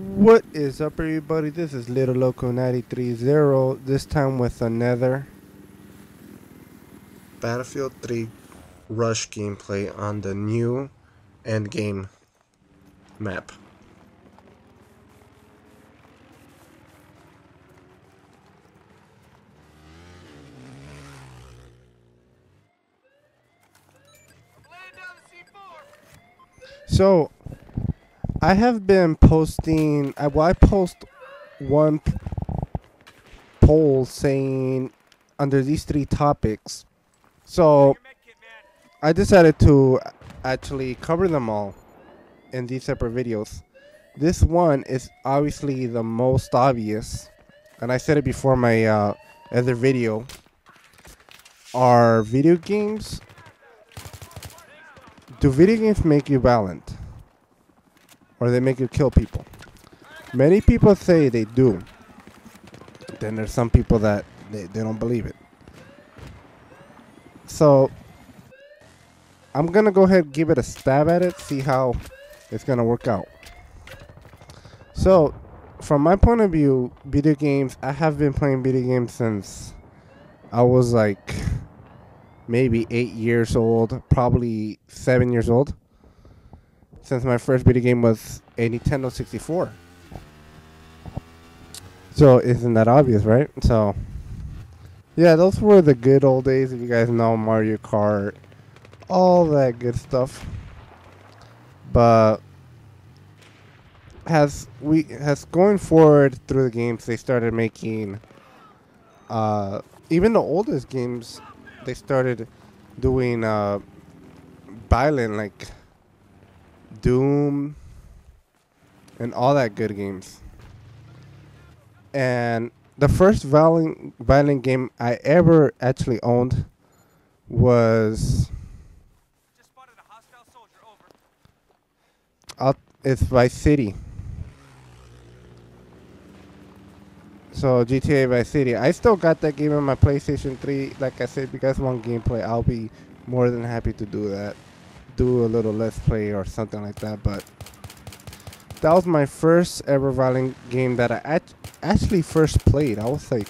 What is up, everybody? This is Little Loco 930. This time with another Battlefield 3 Rush gameplay on the new Endgame map. So, I have been posting. I post one poll saying under these three topics. So, I decided to actually cover them all in these separate videos. This one is obviously the most obvious, and I said it before my other video. Are video games? Do video games make you violent, or they make you kill people? Many people say they do. Then there's some people that they don't believe it. So I'm gonna go ahead and give it a stab at it, see how it's gonna work out. So, from my point of view, video games, I have been playing video games since I was like maybe 8 years old, probably 7 years old. Since my first video game was a Nintendo 64. So, isn't that obvious, right? So, yeah, those were the good old days. If you guys know Mario Kart, all that good stuff. But has going forward through the games, they started making even the oldest games, they started doing violent, like Doom and all that good games. And the first violent game I ever actually owned was it's Vice City. So GTA Vice City. I still got that game on my PlayStation 3. Like I said, if you guys want gameplay, I'll be more than happy to do that. Do a little let's play or something like that. But that was my first ever violent game that I actually first played. I was like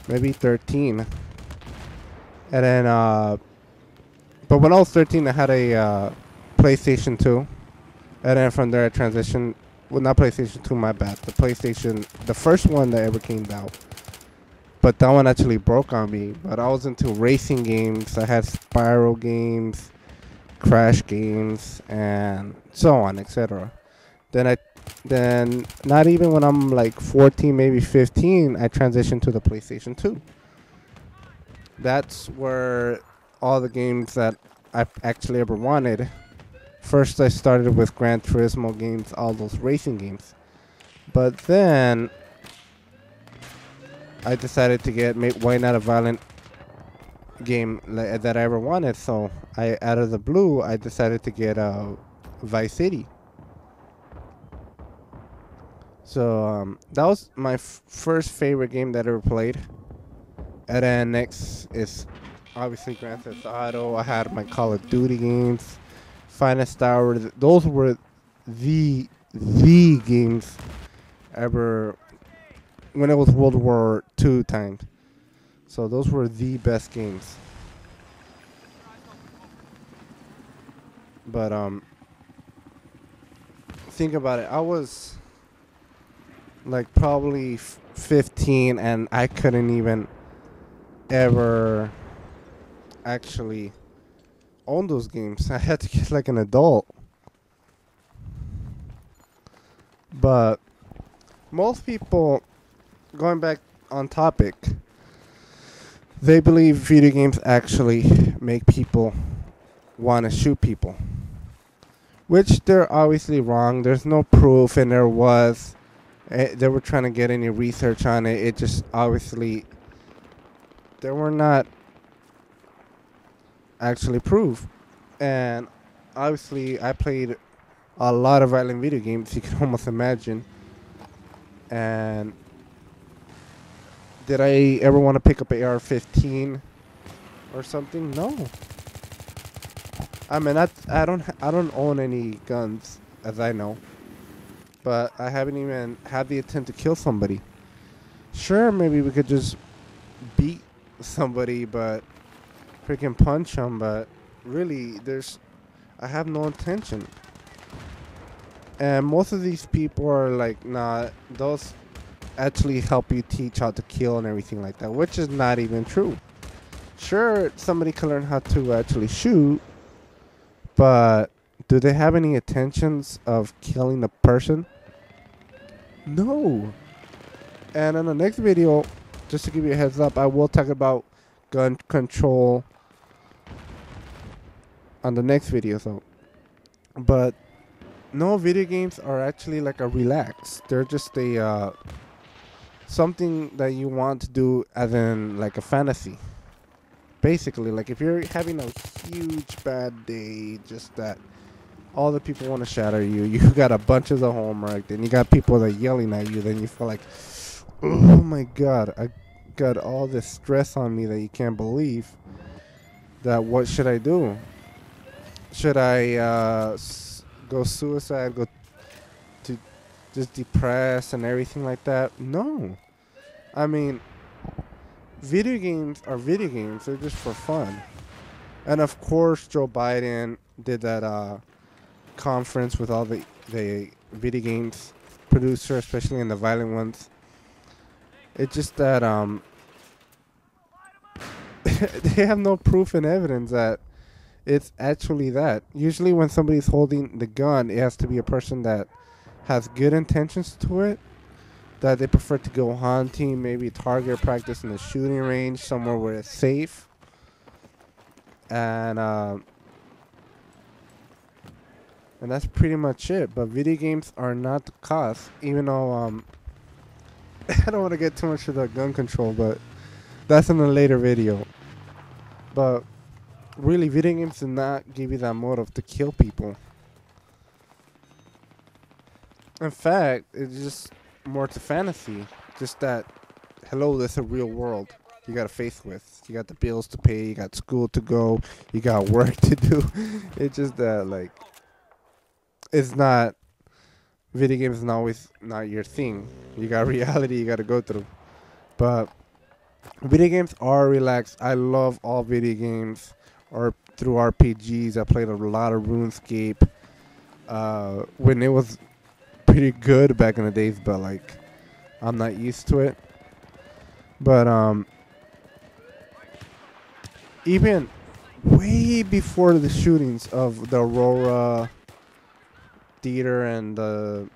maybe 13. And then, but when I was 13, I had a PlayStation 2. And then from there, I transitioned. Well, not PlayStation 2, my bad. The first one that ever came out. But that one actually broke on me. But I was into racing games. I had Spyro games, Crash games, and so on, etc. Then not even when I'm like 14, maybe 15, I transitioned to the PlayStation 2. That's where all the games that I actually ever wanted. First, I started with Gran Turismo games, all those racing games. But then I decided to why not a violent game that I ever wanted. So out of the blue, I decided to get Vice City. So that was my first favorite game that I ever played. And then next is obviously Grand Theft Auto. I had my Call of Duty games, Finest Hour. Those were the games ever when it was World War II times. So those were the best games. But think about it. I was like probably 15, and I couldn't even ever actually own those games. I had to get like an adult. But most people, going back on topic, they believe video games actually make people want to shoot people. Which they're obviously wrong. There's no proof, and they were trying to get any research on it. It just obviously, they were not actually proof. And obviously, I played a lot of violent video games, you can almost imagine. And did I ever want to pick up an AR-15 or something? No. I mean, I don't own any guns, as I know. but I haven't even had the intent to kill somebody. Sure, maybe we could just beat somebody, but freaking punch them, but really, I have no intention. And most of these people are like, nah, those actually help you teach how to kill and everything like that, which is not even true. Sure, somebody can learn how to actually shoot, but do they have any intentions of killing the person? No. And in the next video, just to give you a heads up, I will talk about gun control on the next video. So, but no, video games are actually like a relax. They're just a something that you want to do, as in like a fantasy. Basically, like if you're having a huge bad day, just that all the people want to shatter you, you got a bunch of the homework, then you got people that are yelling at you, then you feel like, oh my god, I got all this stress on me that you can't believe. That what should I do? Should I go suicide, go to just depressed and everything like that? No. I mean, video games are video games. They're just for fun. And of course, Joe Biden did that conference with all the video games producer, especially in the violent ones. It's just that they have no proof and evidence that it's actually that. Usually when somebody's holding the gun, it has to be a person that has good intentions to it, that they prefer to go hunting, maybe target practice in the shooting range, somewhere where it's safe. And that's pretty much it. But video games are not the cause, even though I don't want to get too much of the gun control, but that's in a later video. But really, video games do not give you that motive to kill people. In fact, it's just more to fantasy. Just that, hello, there's a real world you gotta face with. You got the bills to pay, you got school to go, you got work to do. It's just that, like, it's not, video games is not always not your thing. You got reality you gotta go through. But video games are relaxed. I love all video games. Or through RPGs, I played a lot of RuneScape when it was pretty good back in the days, but like I'm not used to it. But even way before the shootings of the Aurora Theater and the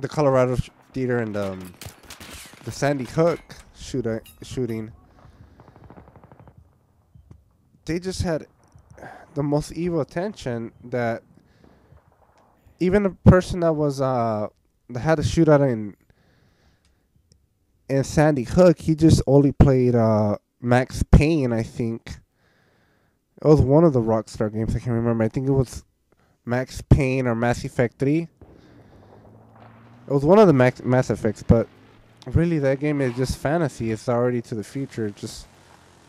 Colorado Theater and the Sandy Hook shooting, they just had the most evil intention that even a person that was that had a shootout in Sandy Hook, he just only played Max Payne, I think. It was one of the Rockstar games, I can't remember. I think it was Max Payne or Mass Effect 3. It was one of the Mass Effects, but really that game is just fantasy. It's already to the future. Just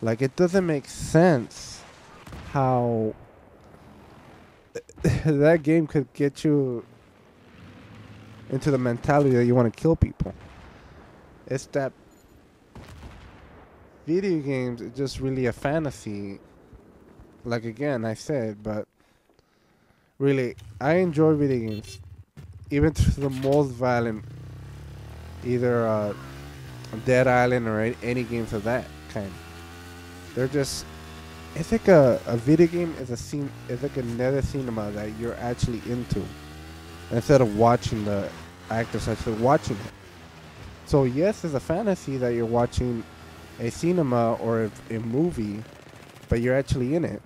like, it doesn't make sense how that game could get you into the mentality that you want to kill people. It's that video games is just really a fantasy. Like, again, I said, but really, I enjoy video games. Even to the most violent, either Dead Island or any games of that kind. They're just, it's like a video game is it's like another cinema that you're actually into, instead of watching the actors actually watching it. So yes, it's a fantasy that you're watching a cinema or a movie, but you're actually in it.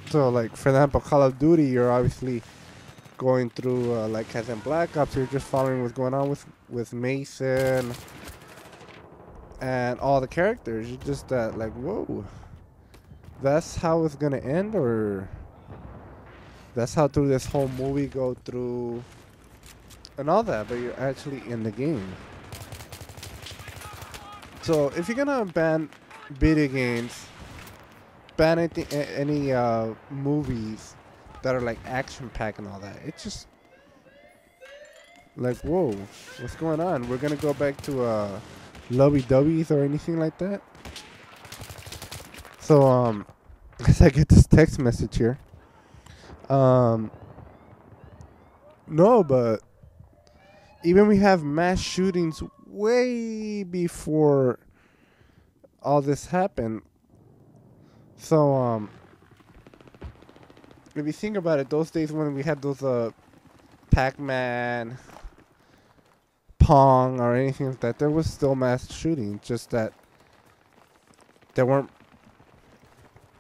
So like, for example, Call of Duty, you're obviously going through like as in Black Ops, you're just following what's going on with Mason and all the characters. You're just like, whoa, that's how it's gonna end, or that's how through this whole movie go through and all that, but you're actually in the game. So if you're gonna ban video games, ban any movies that are like action packed and all that, Like, whoa, what's going on? We're gonna go back to lovey-doveys or anything like that. So as I get this text message here. No, but even we have mass shootings way before all this happened. So if you think about it, those days when we had those Pac-Man, Pong, or anything like that, there was still mass shooting. Just that there weren't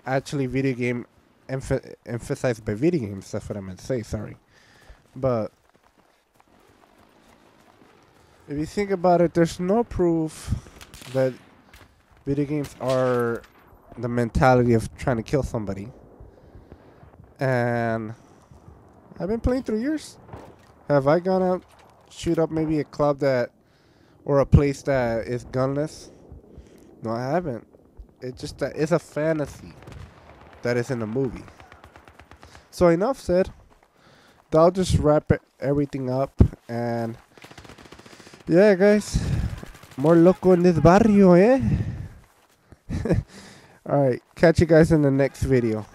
actually video game emphasized by video games. That's what I meant to say. Sorry, but if you think about it, there's no proof that video games are the mentality of trying to kill somebody. And I've been playing 3 years. Have I gone out, shoot up maybe a club that, or a place that is gunless? No, I haven't. It's just that it's a fantasy that is in the movie. So enough said. I'll just wrap everything up. And yeah, guys, more loco in this barrio, eh? Alright, catch you guys in the next video.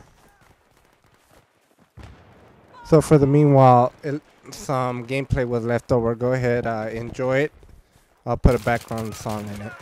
So for the meanwhile, some gameplay was left over. Go ahead, enjoy it. I'll put a background song in it.